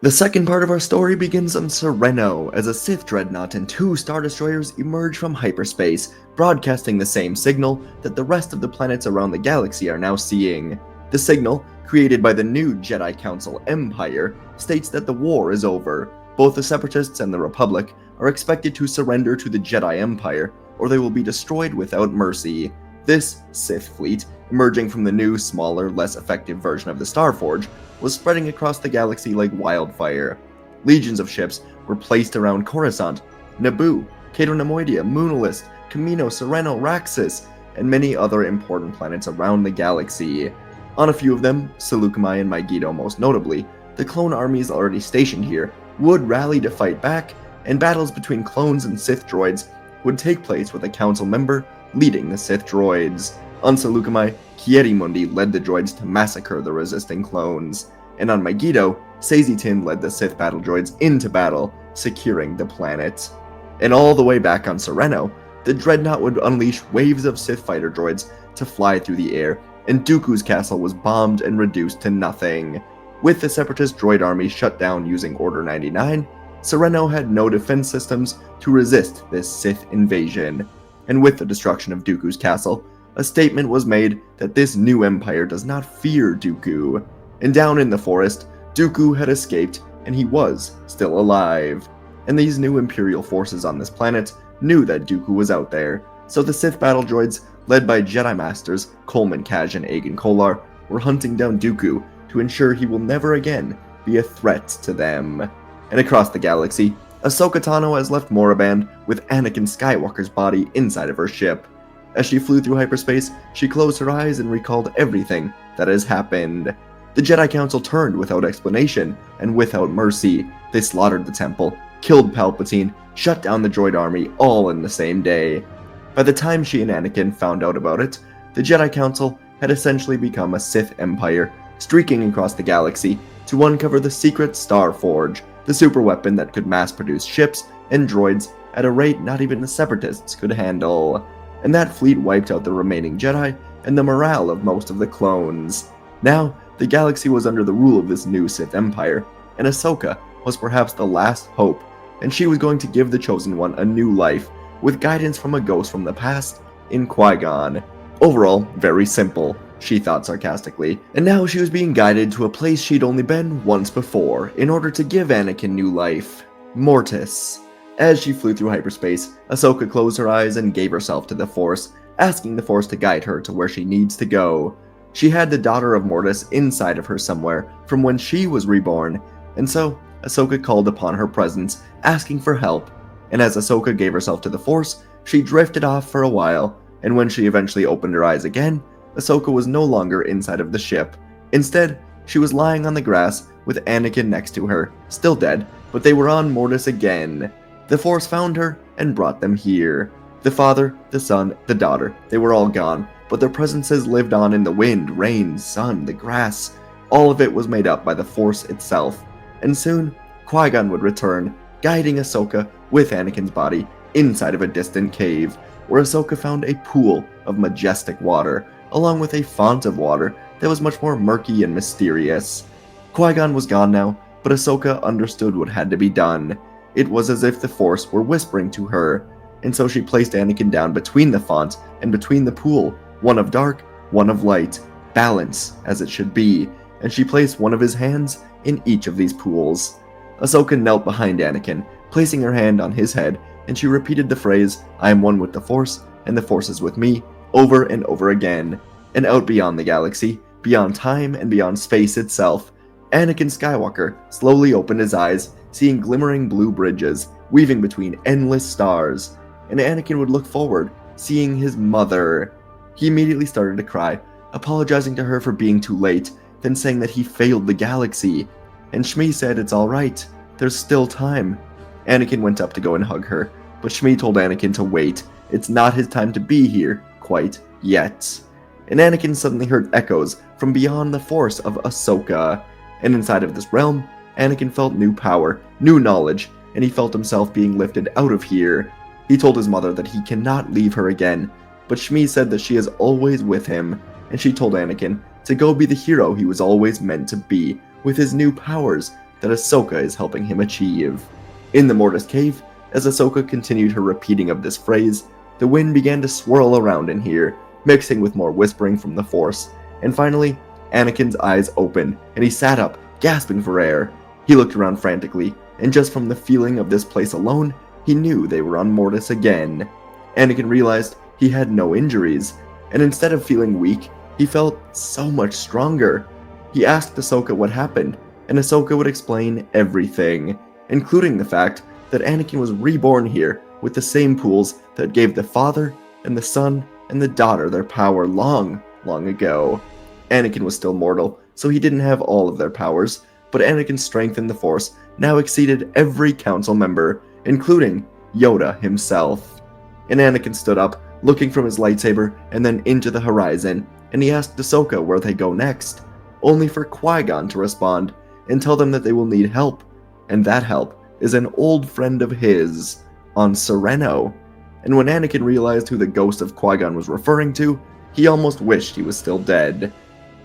The second part of our story begins on Sereno as a Sith dreadnought and two Star Destroyers emerge from hyperspace, broadcasting the same signal that the rest of the planets around the galaxy are now seeing. The signal, created by the new Jedi Council Empire, states that the war is over. Both the Separatists and the Republic are expected to surrender to the Jedi Empire, or they will be destroyed without mercy. This Sith fleet, emerging from the new, smaller, less effective version of the Starforge, was spreading across the galaxy like wildfire. Legions of ships were placed around Coruscant, Naboo, Cato Nemoidia, Moonlist, Camino, Sereno, Raxus, and many other important planets around the galaxy. On a few of them, Seleucami and Megiddo most notably, the clone armies already stationed here would rally to fight back, and battles between clones and Sith droids would take place with a council member leading the Sith droids. On Seleucami, Kierimundi led the droids to massacre the resisting clones, and on Megiddo, Sazitin led the Sith battle droids into battle, securing the planet. And all the way back on Sereno, the Dreadnought would unleash waves of Sith fighter droids to fly through the air, and Dooku's castle was bombed and reduced to nothing. With the Separatist droid army shut down using Order 99, Sereno had no defense systems to resist this Sith invasion. And with the destruction of Dooku's castle, a statement was made that this new empire does not fear Dooku. And down in the forest, Dooku had escaped, and he was still alive. And these new Imperial forces on this planet knew that Dooku was out there, so the Sith battle droids, led by Jedi Masters Coleman Kaj and Agen Kolar, were hunting down Dooku to ensure he will never again be a threat to them. And across the galaxy, Ahsoka Tano has left Moraband with Anakin Skywalker's body inside of her ship. As she flew through hyperspace, she closed her eyes and recalled everything that has happened. The Jedi Council turned without explanation and without mercy. They slaughtered the temple, killed Palpatine, shut down the droid army all in the same day. By the time she and Anakin found out about it, the Jedi Council had essentially become a Sith empire, streaking across the galaxy to uncover the secret Starforge, the superweapon that could mass-produce ships and droids at a rate not even the Separatists could handle. And that fleet wiped out the remaining Jedi and the morale of most of the clones. Now, the galaxy was under the rule of this new Sith Empire, and Ahsoka was perhaps the last hope, and she was going to give the Chosen One a new life, with guidance from a ghost from the past in Qui-Gon. Overall, very simple, she thought sarcastically, and now she was being guided to a place she'd only been once before, in order to give Anakin new life. Mortis. As she flew through hyperspace, Ahsoka closed her eyes and gave herself to the Force, asking the Force to guide her to where she needs to go. She had the daughter of Mortis inside of her somewhere from when she was reborn, and so Ahsoka called upon her presence, asking for help. And as Ahsoka gave herself to the Force, she drifted off for a while, and when she eventually opened her eyes again, Ahsoka was no longer inside of the ship. Instead, she was lying on the grass with Anakin next to her, still dead, but they were on Mortis again. The Force found her and brought them here. The father, the son, the daughter, they were all gone, but their presences lived on in the wind, rain, sun, the grass. All of it was made up by the Force itself. And soon, Qui-Gon would return, guiding Ahsoka with Anakin's body inside of a distant cave, where Ahsoka found a pool of majestic water, along with a font of water that was much more murky and mysterious. Qui-Gon was gone now, but Ahsoka understood what had to be done. It was as if the Force were whispering to her, and so she placed Anakin down between the font and between the pool, one of dark, one of light, balance as it should be, and she placed one of his hands in each of these pools. Ahsoka knelt behind Anakin, placing her hand on his head, and she repeated the phrase, "I am one with the Force, and the Force is with me," over and over again. And out beyond the galaxy, beyond time and beyond space itself, Anakin Skywalker slowly opened his eyes, seeing glimmering blue bridges, weaving between endless stars. And Anakin would look forward, seeing his mother. He immediately started to cry, apologizing to her for being too late, then saying that he failed the galaxy. And Shmi said it's alright, there's still time. Anakin went up to go and hug her, but Shmi told Anakin to wait, it's not his time to be here, quite yet. And Anakin suddenly heard echoes from beyond the Force of Ahsoka. And inside of this realm, Anakin felt new power, new knowledge, and he felt himself being lifted out of here. He told his mother that he cannot leave her again, but Shmi said that she is always with him, and she told Anakin to go be the hero he was always meant to be, with his new powers, that Ahsoka is helping him achieve. In the Mortis Cave, as Ahsoka continued her repeating of this phrase, the wind began to swirl around in here, mixing with more whispering from the Force, and finally, Anakin's eyes opened, and he sat up, gasping for air. He looked around frantically, and just from the feeling of this place alone, he knew they were on Mortis again. Anakin realized he had no injuries, and instead of feeling weak, he felt so much stronger. He asked Ahsoka what happened, and Ahsoka would explain everything, including the fact that Anakin was reborn here with the same pools that gave the father and the son and the daughter their power long, long ago. Anakin was still mortal, so he didn't have all of their powers, but Anakin's strength in the Force now exceeded every council member, including Yoda himself. And Anakin stood up, looking from his lightsaber and then into the horizon, and he asked Ahsoka where they go next, only for Qui-Gon to respond and tell them that they will need help, and that help is an old friend of his on Serenno. And when Anakin realized who the ghost of Qui-Gon was referring to, he almost wished he was still dead.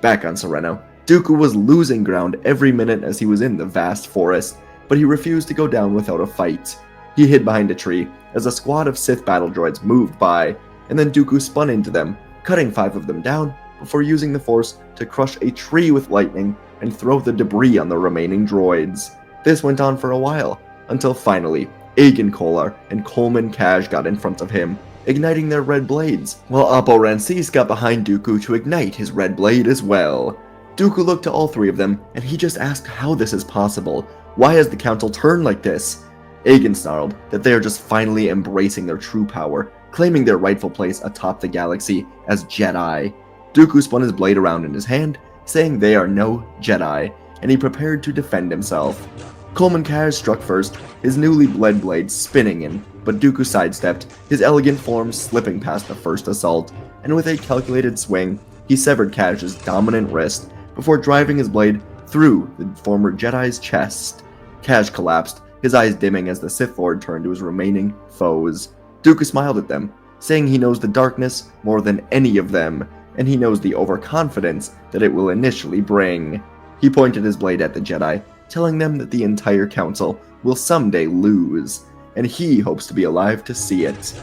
Back on Serenno, Dooku was losing ground every minute as he was in the vast forest, but he refused to go down without a fight. He hid behind a tree as a squad of Sith battle droids moved by, and then Dooku spun into them, cutting 5 of them down before using the Force to crush a tree with lightning and throw the debris on the remaining droids. This went on for a while, until finally, Agen Kolar and Coleman Kaj got in front of him, igniting their red blades, while Oppo Rancis got behind Dooku to ignite his red blade as well. Dooku looked to all 3 of them, and he just asked how this is possible. Why has the council turned like this? Agen snarled that they are just finally embracing their true power, claiming their rightful place atop the galaxy as Jedi. Dooku spun his blade around in his hand, saying they are no Jedi, and he prepared to defend himself. Coleman Kaj struck first, his newly bled blade spinning in, but Dooku sidestepped, his elegant form slipping past the first assault, and with a calculated swing, he severed Kaj's dominant wrist before driving his blade through the former Jedi's chest. Kaj collapsed, his eyes dimming as the Sith Lord turned to his remaining foes. Dooku smiled at them, saying he knows the darkness more than any of them, and he knows the overconfidence that it will initially bring. He pointed his blade at the Jedi, telling them that the entire council will someday lose, and he hopes to be alive to see it.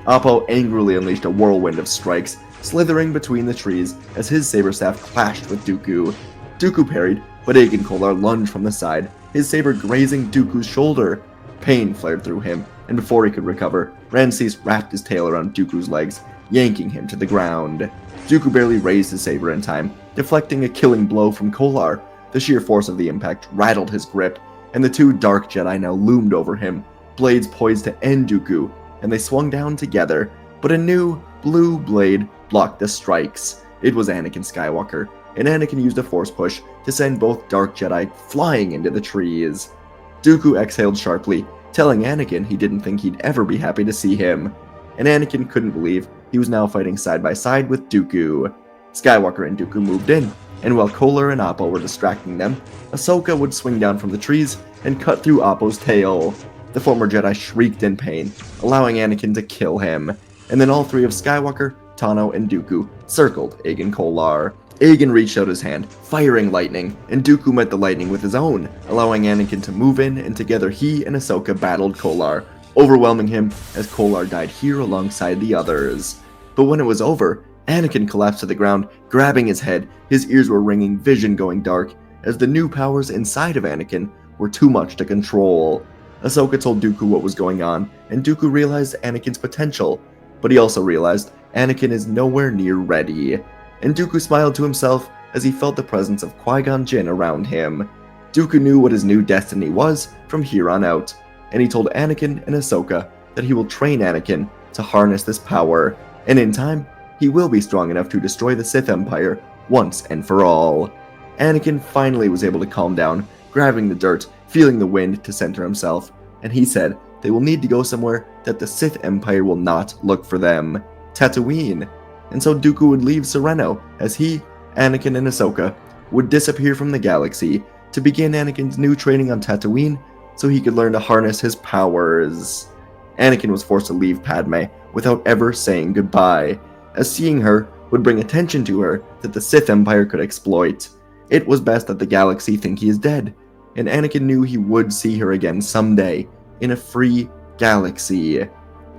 Oppo angrily unleashed a whirlwind of strikes, slithering between the trees as his saber staff clashed with Dooku. Dooku parried, but Agen Kolar lunged from the side, his saber grazing Dooku's shoulder. Pain flared through him, and before he could recover, Rancis wrapped his tail around Dooku's legs, yanking him to the ground. Dooku barely raised his saber in time, deflecting a killing blow from Kolar. The sheer force of the impact rattled his grip, and the 2 Dark Jedi now loomed over him, blades poised to end Dooku, and they swung down together, but a new, blue blade blocked the strikes. It was Anakin Skywalker, and Anakin used a force push to send both Dark Jedi flying into the trees. Dooku exhaled sharply, telling Anakin he didn't think he'd ever be happy to see him, and Anakin couldn't believe he was now fighting side by side with Dooku. Skywalker and Dooku moved in, and while Kolar and Oppo were distracting them, Ahsoka would swing down from the trees and cut through Oppo's tail. The former Jedi shrieked in pain, allowing Anakin to kill him, and then all 3 of Skywalker, Tano, and Dooku circled Agen Kolar. Agen reached out his hand, firing lightning, and Dooku met the lightning with his own, allowing Anakin to move in, and together he and Ahsoka battled Kolar, overwhelming him as Kolar died here alongside the others. But when it was over, Anakin collapsed to the ground, grabbing his head. His ears were ringing, vision going dark, as the new powers inside of Anakin were too much to control. Ahsoka told Dooku what was going on, and Dooku realized Anakin's potential, but he also realized Anakin is nowhere near ready. And Dooku smiled to himself as he felt the presence of Qui-Gon Jinn around him. Dooku knew what his new destiny was from here on out, and he told Anakin and Ahsoka that he will train Anakin to harness this power, and in time, he will be strong enough to destroy the Sith Empire once and for all. Anakin finally was able to calm down, grabbing the dirt, feeling the wind to center himself, and he said they will need to go somewhere that the Sith Empire will not look for them, Tatooine. And so Dooku would leave Serenno as he, Anakin, and Ahsoka would disappear from the galaxy to begin Anakin's new training on Tatooine so he could learn to harness his powers. Anakin was forced to leave Padme without ever saying goodbye, as seeing her would bring attention to her that the Sith Empire could exploit. It was best that the galaxy think he is dead, and Anakin knew he would see her again someday, in a free galaxy.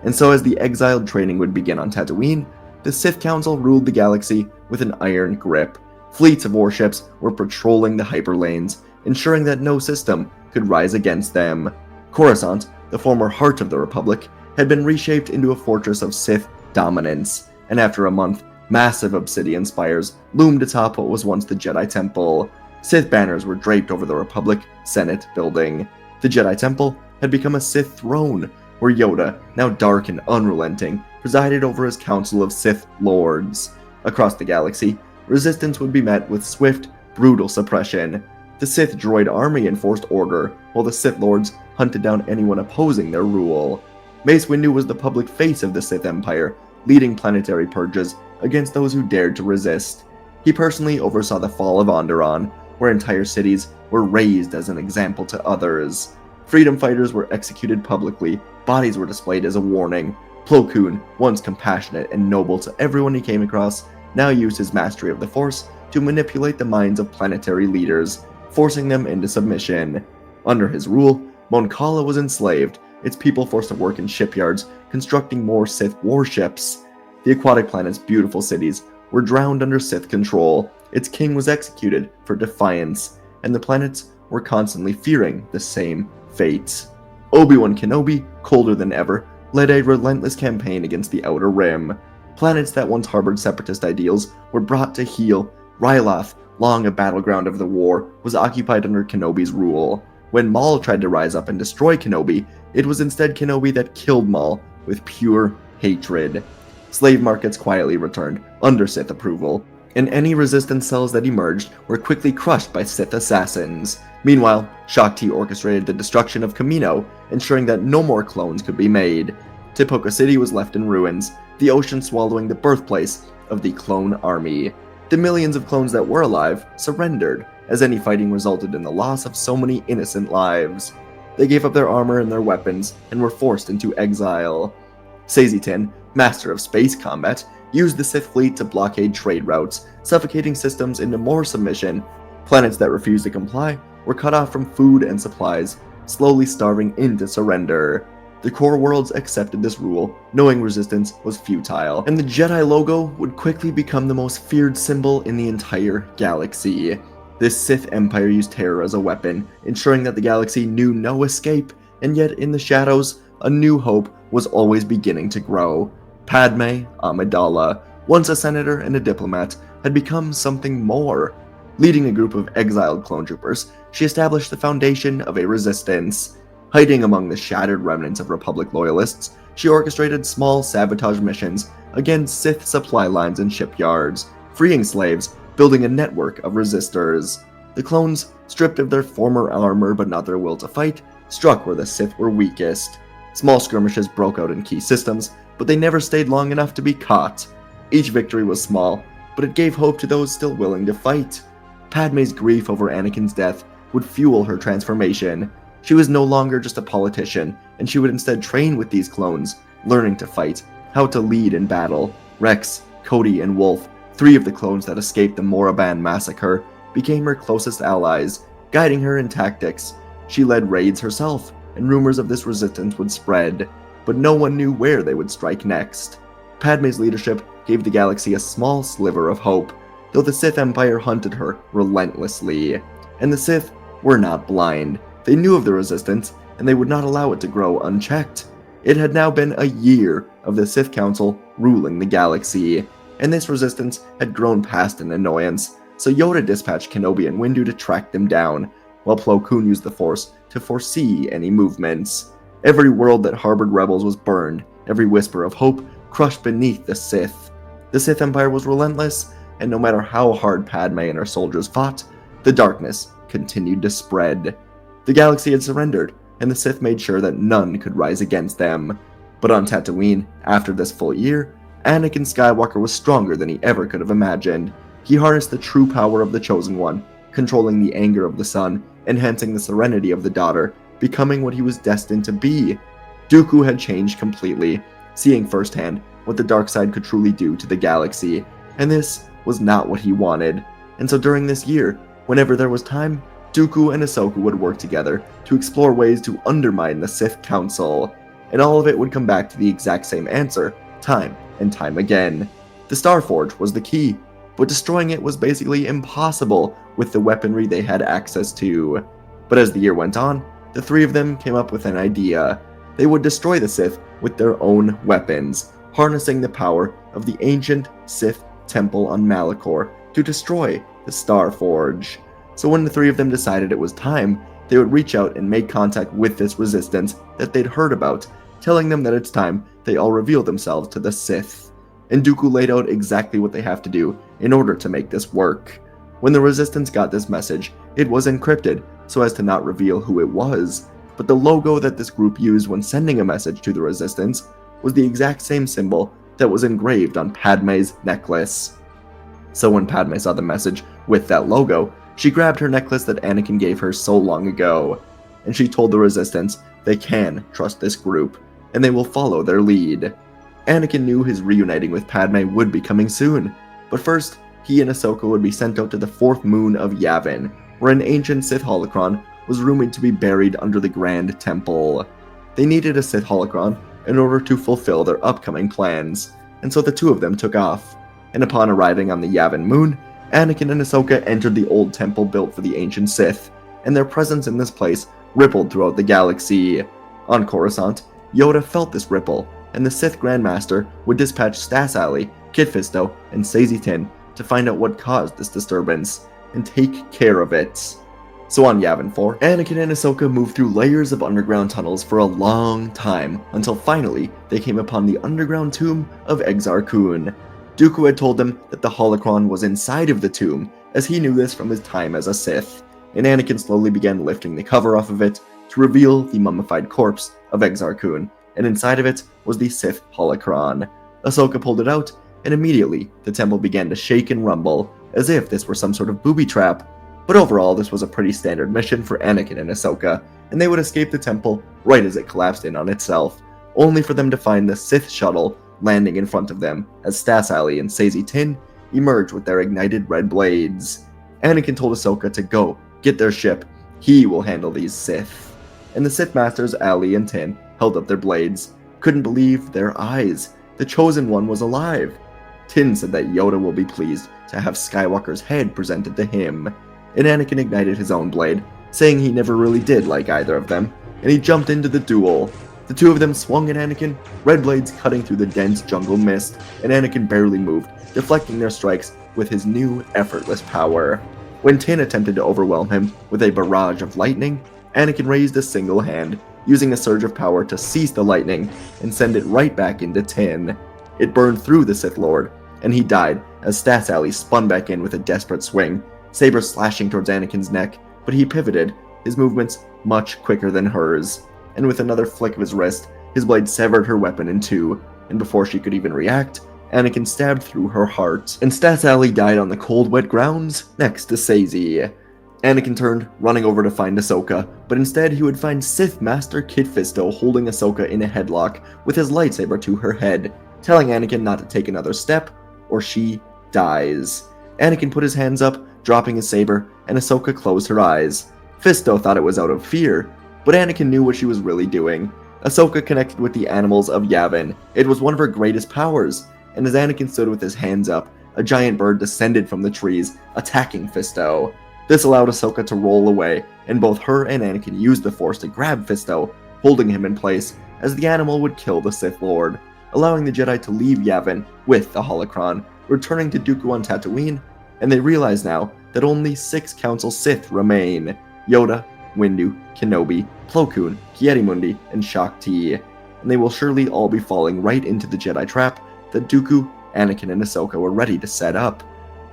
And so as the exiled training would begin on Tatooine, the Sith Council ruled the galaxy with an iron grip. Fleets of warships were patrolling the hyperlanes, ensuring that no system could rise against them. Coruscant, the former heart of the Republic, had been reshaped into a fortress of Sith dominance, and after a month, massive obsidian spires loomed atop what was once the Jedi Temple. Sith banners were draped over the Republic Senate building. The Jedi Temple had become a Sith throne, where Yoda, now dark and unrelenting, presided over his council of Sith lords. Across the galaxy, resistance would be met with swift, brutal suppression. The Sith droid army enforced order, while the Sith lords hunted down anyone opposing their rule. Mace Windu was the public face of the Sith Empire, leading planetary purges against those who dared to resist. He personally oversaw the fall of Onderon, where entire cities were razed as an example to others. Freedom fighters were executed publicly, bodies were displayed as a warning. Plo Koon, once compassionate and noble to everyone he came across, now used his mastery of the Force to manipulate the minds of planetary leaders, forcing them into submission. Under his rule, Mon Cala was enslaved, its people forced to work in shipyards, constructing more Sith warships. The aquatic planet's beautiful cities were drowned under Sith control, its king was executed for defiance, and the planets were constantly fearing the same fate. Obi-Wan Kenobi, colder than ever, led a relentless campaign against the Outer Rim. Planets that once harbored separatist ideals were brought to heel. Ryloth, long a battleground of the war, was occupied under Kenobi's rule. When Maul tried to rise up and destroy Kenobi, it was instead Kenobi that killed Maul with pure hatred. Slave markets quietly returned, under Sith approval, and any resistance cells that emerged were quickly crushed by Sith assassins. Meanwhile, Shaak Ti orchestrated the destruction of Kamino, ensuring that no more clones could be made. Tipoca City was left in ruins, the ocean swallowing the birthplace of the clone army. The millions of clones that were alive surrendered, as any fighting resulted in the loss of so many innocent lives. They gave up their armor and their weapons, and were forced into exile. Sazitin, master of space combat, used the Sith fleet to blockade trade routes, suffocating systems into more submission. Planets that refused to comply were cut off from food and supplies, slowly starving into surrender. The core worlds accepted this rule, knowing resistance was futile, and the Jedi logo would quickly become the most feared symbol in the entire galaxy. This Sith Empire used terror as a weapon, ensuring that the galaxy knew no escape, and yet in the shadows, a new hope was always beginning to grow. Padme Amidala, once a senator and a diplomat, had become something more. Leading a group of exiled clone troopers, she established the foundation of a resistance. Hiding among the shattered remnants of Republic loyalists, she orchestrated small sabotage missions against Sith supply lines and shipyards, freeing slaves, building a network of resistors. The clones, stripped of their former armor but not their will to fight, struck where the Sith were weakest. Small skirmishes broke out in key systems, but they never stayed long enough to be caught. Each victory was small, but it gave hope to those still willing to fight. Padme's grief over Anakin's death would fuel her transformation. She was no longer just a politician, and she would instead train with these clones, learning to fight, how to lead in battle. Rex, Cody, and Wolf, three of the clones that escaped the Moraban massacre, became her closest allies, guiding her in tactics. She led raids herself, and rumors of this resistance would spread, but no one knew where they would strike next. Padme's leadership gave the galaxy a small sliver of hope, though the Sith Empire hunted her relentlessly. And the Sith were not blind. They knew of the resistance, and they would not allow it to grow unchecked. It had now been a year of the Sith Council ruling the galaxy, and this resistance had grown past an annoyance, so Yoda dispatched Kenobi and Windu to track them down, while Plo Koon used the Force to foresee any movements. Every world that harbored rebels was burned, every whisper of hope crushed beneath the Sith. The Sith Empire was relentless, and no matter how hard Padme and her soldiers fought, the darkness continued to spread. The galaxy had surrendered, and the Sith made sure that none could rise against them. But on Tatooine, after this full year, Anakin Skywalker was stronger than he ever could have imagined. He harnessed the true power of the Chosen One, controlling the anger of the son, enhancing the serenity of the daughter, becoming what he was destined to be. Dooku had changed completely, seeing firsthand what the dark side could truly do to the galaxy, and this was not what he wanted. And so during this year, whenever there was time, Dooku and Ahsoka would work together to explore ways to undermine the Sith Council, and all of it would come back to the exact same answer, time and time again. The Starforge was the key, but destroying it was basically impossible with the weaponry they had access to. But as the year went on, the three of them came up with an idea. They would destroy the Sith with their own weapons, harnessing the power of the ancient Sith temple on Malachor to destroy the Starforge. So when the three of them decided it was time, they would reach out and make contact with this resistance that they'd heard about, telling them that it's time they all reveal themselves to the Sith. And Dooku laid out exactly what they have to do in order to make this work. When the resistance got this message, it was encrypted so as to not reveal who it was, but the logo that this group used when sending a message to the resistance was the exact same symbol that was engraved on Padme's necklace. So when Padme saw the message with that logo, she grabbed her necklace that Anakin gave her so long ago, and she told the resistance they can trust this group, and they will follow their lead. Anakin knew his reuniting with Padme would be coming soon, but first, he and Ahsoka would be sent out to the fourth moon of Yavin, where an ancient Sith holocron was rumored to be buried under the Grand Temple. They needed a Sith holocron in order to fulfill their upcoming plans, and so the two of them took off. And upon arriving on the Yavin moon, Anakin and Ahsoka entered the old temple built for the ancient Sith, and their presence in this place rippled throughout the galaxy. On Coruscant, Yoda felt this ripple, and the Sith Grandmaster would dispatch Stas Allie, Kit Fisto, and Saesee Tiin to find out what caused this disturbance, and take care of it. So on Yavin 4, Anakin and Ahsoka moved through layers of underground tunnels for a long time, until finally they came upon the underground tomb of Exar Kun. Dooku had told them that the holocron was inside of the tomb, as he knew this from his time as a Sith, and Anakin slowly began lifting the cover off of it to reveal the mummified corpse of Exar Kun, and inside of it was the Sith holocron. Ahsoka pulled it out, and immediately the temple began to shake and rumble, as if this were some sort of booby trap. But overall, this was a pretty standard mission for Anakin and Ahsoka, and they would escape the temple right as it collapsed in on itself, only for them to find the Sith shuttle landing in front of them as Stas Allie and Saesee Tiin emerged with their ignited red blades. Anakin told Ahsoka to go get their ship. He will handle these Sith. And the Sith Masters Allie and Tiin held up their blades, couldn't believe their eyes. The Chosen One was alive. Tiin said that Yoda will be pleased to have Skywalker's head presented to him, and Anakin ignited his own blade, saying he never really did like either of them, and he jumped into the duel. The two of them swung at Anakin, red blades cutting through the dense jungle mist, and Anakin barely moved, deflecting their strikes with his new effortless power. When Tiin attempted to overwhelm him with a barrage of lightning, Anakin raised a single hand, using a surge of power to seize the lightning and send it right back into Tiin. It burned through the Sith Lord, and he died as Stas Allie spun back in with a desperate swing, saber slashing towards Anakin's neck, but he pivoted, his movements much quicker than hers, and with another flick of his wrist, his blade severed her weapon in two, and before she could even react, Anakin stabbed through her heart, and Stas Allie died on the cold, wet grounds next to Saesee. Anakin turned, running over to find Ahsoka, but instead he would find Sith Master Kit Fisto holding Ahsoka in a headlock with his lightsaber to her head, telling Anakin not to take another step, or she dies. Anakin put his hands up, dropping his saber, and Ahsoka closed her eyes. Fisto thought it was out of fear, but Anakin knew what she was really doing. Ahsoka connected with the animals of Yavin. It was one of her greatest powers, and as Anakin stood with his hands up, a giant bird descended from the trees, attacking Fisto. This allowed Ahsoka to roll away, and both her and Anakin used the Force to grab Fisto, holding him in place, as the animal would kill the Sith Lord, allowing the Jedi to leave Yavin with the holocron, returning to Dooku on Tatooine, and they realize now that only 6 Council Sith remain: Yoda, Windu, Kenobi, Plo Koon, Ki-Adi-Mundi, and Shaak-Ti, and they will surely all be falling right into the Jedi trap that Dooku, Anakin, and Ahsoka were ready to set up.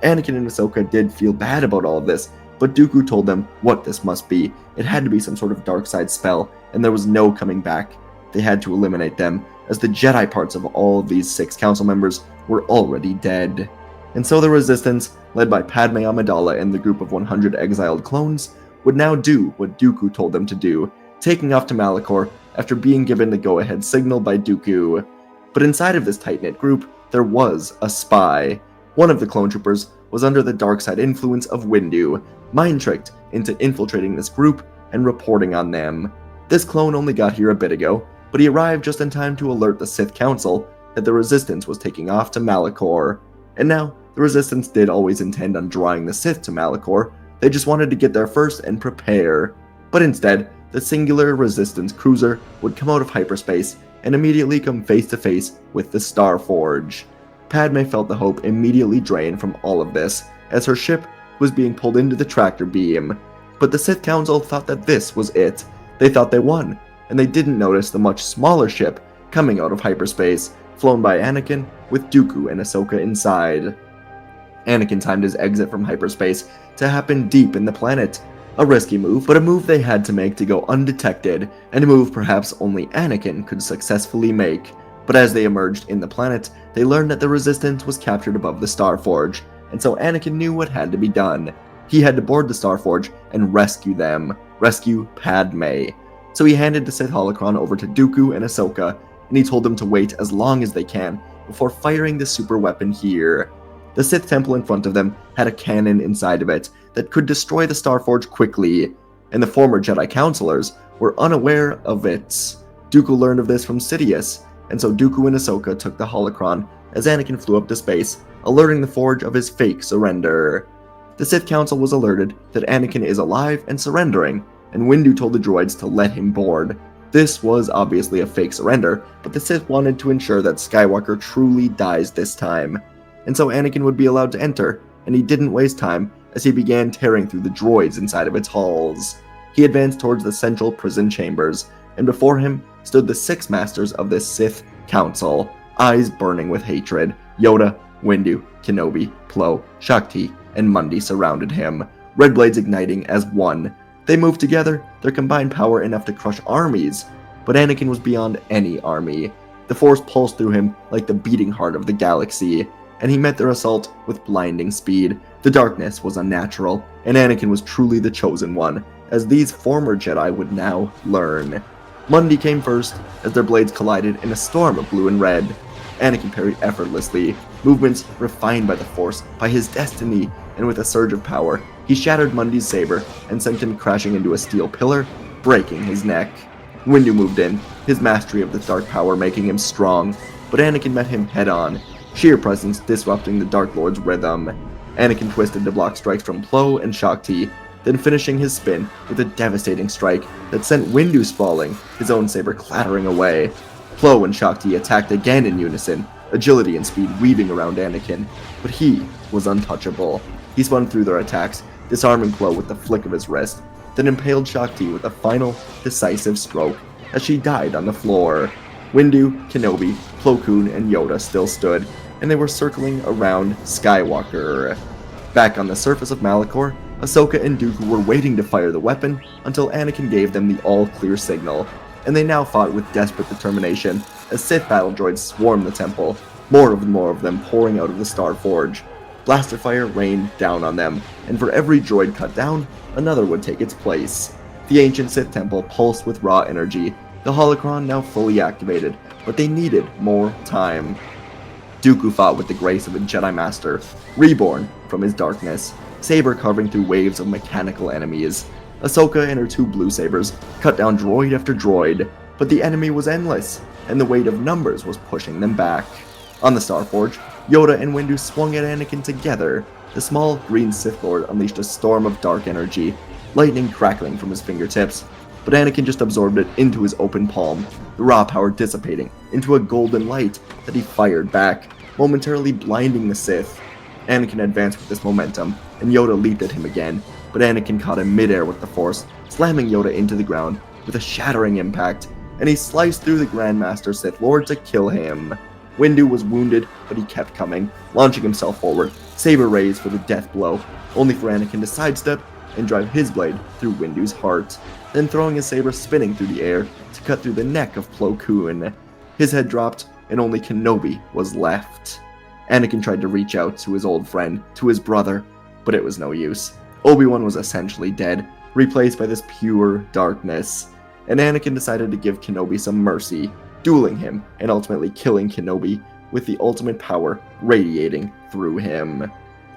Anakin and Ahsoka did feel bad about all of this, but Dooku told them what this must be. It had to be some sort of dark side spell, and there was no coming back. They had to eliminate them, as the Jedi parts of all of these 6 council members were already dead. And so the Resistance, led by Padme Amidala and the group of 100 exiled clones, would now do what Dooku told them to do, taking off to Malachor after being given the go-ahead signal by Dooku. But inside of this tight-knit group, there was a spy. One of the clone troopers was under the dark side influence of Windu, mind-tricked into infiltrating this group and reporting on them. This clone only got here a bit ago, but he arrived just in time to alert the Sith Council that the Resistance was taking off to Malachor. And now, the Resistance did always intend on drawing the Sith to Malachor, they just wanted to get there first and prepare. But instead, the singular Resistance cruiser would come out of hyperspace and immediately come face to face with the Starforge. Padme felt the hope immediately drain from all of this, as her ship was being pulled into the tractor beam. But the Sith Council thought that this was it. They thought they won, and they didn't notice the much smaller ship coming out of hyperspace, flown by Anakin with Dooku and Ahsoka inside. Anakin timed his exit from hyperspace to happen deep in the planet. A risky move, but a move they had to make to go undetected, and a move perhaps only Anakin could successfully make. But as they emerged in the planet, they learned that the Resistance was captured above the Starforge, and so Anakin knew what had to be done. He had to board the Starforge and rescue them. Rescue Padme. So he handed the Sith holocron over to Dooku and Ahsoka, and he told them to wait as long as they can before firing the super weapon here. The Sith temple in front of them had a cannon inside of it that could destroy the Starforge quickly, and the former Jedi counselors were unaware of it. Dooku learned of this from Sidious, and so Dooku and Ahsoka took the holocron as Anakin flew up to space, alerting the Forge of his fake surrender. The Sith Council was alerted that Anakin is alive and surrendering, and Windu told the droids to let him board. This was obviously a fake surrender, but the Sith wanted to ensure that Skywalker truly dies this time. And so Anakin would be allowed to enter, and he didn't waste time as he began tearing through the droids inside of its halls. He advanced towards the central prison chambers, and before him stood the 6 masters of the Sith Council, eyes burning with hatred. Yoda, Windu, Kenobi, Plo, Shakti, and Mundi surrounded him, red blades igniting as one. They moved together, their combined power enough to crush armies, but Anakin was beyond any army. The Force pulsed through him like the beating heart of the galaxy, and he met their assault with blinding speed. The darkness was unnatural, and Anakin was truly the chosen one, as these former Jedi would now learn. Mundi came first, as their blades collided in a storm of blue and red. Anakin parried effortlessly, movements refined by the Force, by his destiny, and with a surge of power, he shattered Mundi's saber and sent him crashing into a steel pillar, breaking his neck. Windu moved in, his mastery of the dark power making him strong, but Anakin met him head-on, sheer presence disrupting the Dark Lord's rhythm. Anakin twisted to block strikes from Plo and Shakti, then finishing his spin with a devastating strike that sent Windu sprawling, his own saber clattering away. Plo and Shakti attacked again in unison, agility and speed weaving around Anakin, but he was untouchable. He spun through their attacks, disarming Plo with the flick of his wrist, then impaled Shakti with a final, decisive stroke as she died on the floor. Windu, Kenobi, Plo Koon, and Yoda still stood, and they were circling around Skywalker. Back on the surface of Malachor, Ahsoka and Dooku were waiting to fire the weapon until Anakin gave them the all-clear signal, and they now fought with desperate determination as Sith battle droids swarmed the temple, more of them pouring out of the Starforge. Blaster fire rained down on them, and for every droid cut down, another would take its place. The ancient Sith temple pulsed with raw energy, the holocron now fully activated, but they needed more time. Dooku fought with the grace of a Jedi Master, reborn from his darkness, saber carving through waves of mechanical enemies. Ahsoka and her 2 blue sabers cut down droid after droid, but the enemy was endless, and the weight of numbers was pushing them back. On the Starforge, Yoda and Windu swung at Anakin together. The small green Sith Lord unleashed a storm of dark energy, lightning crackling from his fingertips, but Anakin just absorbed it into his open palm, the raw power dissipating into a golden light that he fired back, momentarily blinding the Sith. Anakin advanced with this momentum, and Yoda leaped at him again, but Anakin caught him midair with the Force, slamming Yoda into the ground with a shattering impact, and he sliced through the Grandmaster Sith Lord to kill him. Windu was wounded, but he kept coming, launching himself forward, saber raised for the death blow, only for Anakin to sidestep and drive his blade through Windu's heart, then throwing his saber spinning through the air to cut through the neck of Plo Koon. His head dropped, and only Kenobi was left. Anakin tried to reach out to his old friend, to his brother, but it was no use. Obi-Wan was essentially dead, replaced by this pure darkness, and Anakin decided to give Kenobi some mercy, dueling him and ultimately killing Kenobi with the ultimate power radiating through him.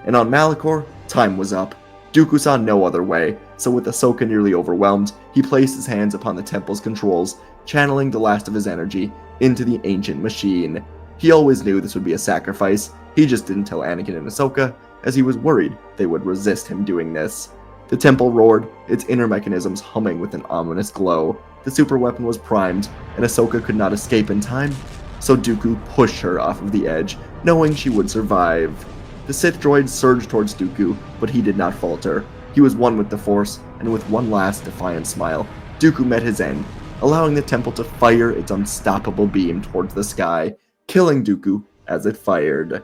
And on Malachor, time was up. Dooku saw no other way, so with Ahsoka nearly overwhelmed, he placed his hands upon the temple's controls, channeling the last of his energy into the ancient machine. He always knew this would be a sacrifice, he just didn't tell Anakin and Ahsoka, as he was worried they would resist him doing this. The temple roared, its inner mechanisms humming with an ominous glow. The super weapon was primed, and Ahsoka could not escape in time, so Dooku pushed her off of the edge, knowing she would survive. The Sith droid surged towards Dooku, but he did not falter. He was one with the Force, and with one last defiant smile, Dooku met his end, allowing the temple to fire its unstoppable beam towards the sky, killing Dooku as it fired.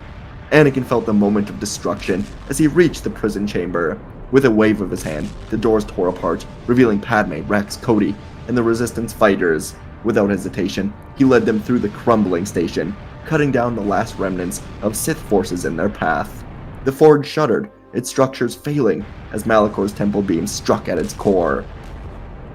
Anakin felt the moment of destruction as he reached the prison chamber. With a wave of his hand, the doors tore apart, revealing Padme, Rex, Cody, and the Resistance fighters. Without hesitation, he led them through the crumbling station, cutting down the last remnants of Sith forces in their path. The Forge shuddered, its structures failing as Malachor's temple beam struck at its core.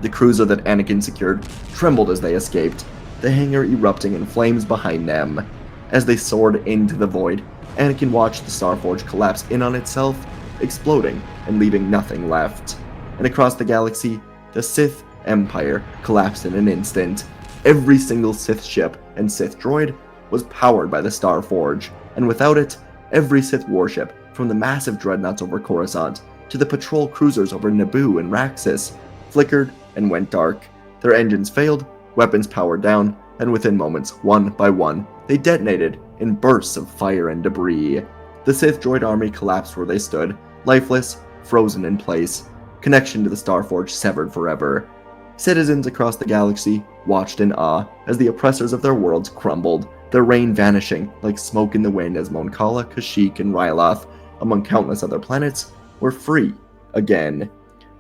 The cruiser that Anakin secured trembled as they escaped, the hangar erupting in flames behind them. As they soared into the void, Anakin watched the Starforge collapse in on itself, exploding and leaving nothing left. And across the galaxy, the Sith Empire collapsed in an instant. Every single Sith ship and Sith droid was powered by the Starforge, and without it, every Sith warship, from the massive dreadnoughts over Coruscant to the patrol cruisers over Naboo and Raxus, flickered and went dark. Their engines failed, weapons powered down, and within moments, one by one, they detonated in bursts of fire and debris. The Sith droid army collapsed where they stood, lifeless, frozen in place, connection to the Starforge severed forever. Citizens across the galaxy watched in awe as the oppressors of their worlds crumbled, their reign vanishing like smoke in the wind as Mon Cala, Kashyyyk, and Ryloth, among countless other planets, were free again.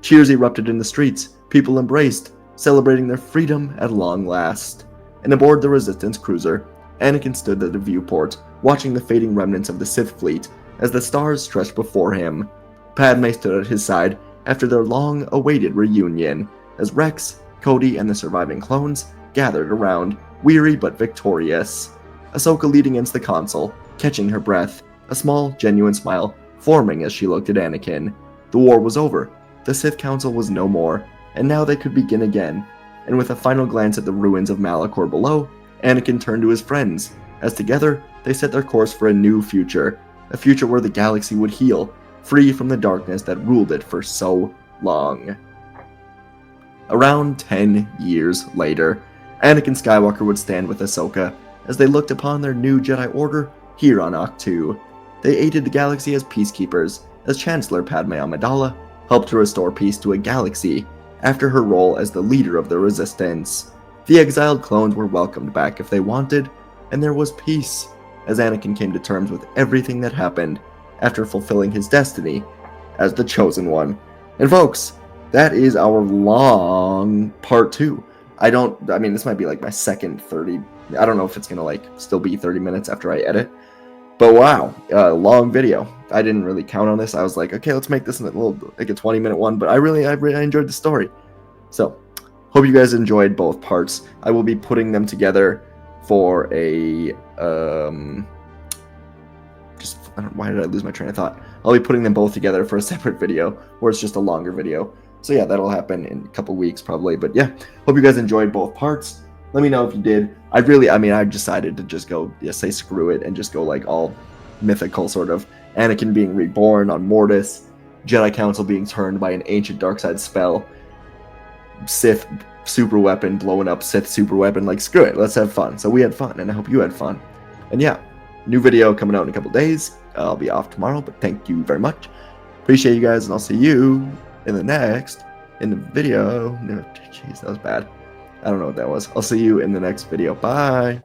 Cheers erupted in the streets, people embraced, celebrating their freedom at long last. And aboard the Resistance cruiser, Anakin stood at the viewport, watching the fading remnants of the Sith fleet as the stars stretched before him. Padme stood at his side after their long-awaited reunion, as Rex, Cody, and the surviving clones gathered around, weary but victorious. Ahsoka leaned against the console, catching her breath, a small, genuine smile forming as she looked at Anakin. The war was over, the Sith Council was no more, and now they could begin again. And with a final glance at the ruins of Malachor below, Anakin turned to his friends, as together they set their course for a new future, a future where the galaxy would heal, free from the darkness that ruled it for so long. Around 10 years later, Anakin Skywalker would stand with Ahsoka as they looked upon their new Jedi Order here on Ahch-To. They aided the galaxy as peacekeepers, as Chancellor Padme Amidala helped to restore peace to a galaxy after her role as the leader of the Resistance. The exiled clones were welcomed back if they wanted, and there was peace, as Anakin came to terms with everything that happened after fulfilling his destiny as the Chosen One. And folks, that is our long part 2. I mean, this might be like my second 30, I don't know if it's gonna like still be 30 minutes after I edit, but wow, long video. I didn't really count on this. I was like, okay, let's make this a little, like a 20-minute one, but I really enjoyed the story. So, hope you guys enjoyed both parts. I will be putting them together for a, why did I lose my train of thought? I'll be putting them both together for a separate video, where it's just a longer video. So yeah, that'll happen in a couple weeks probably. But yeah, hope you guys enjoyed both parts. Let me know if you did. I decided to just go, say screw it, and just go like all mythical sort of. Anakin being reborn on Mortis, Jedi Council being turned by an ancient dark side spell, Sith super weapon blowing up Sith super weapon. Like, screw it, let's have fun. So we had fun, and I hope you had fun. And yeah, new video coming out in a couple days. I'll be off tomorrow, but thank you very much. Appreciate you guys, and I'll see you in the video. No, jeez, that was bad. I don't know what that was. I'll see you in the next video. Bye.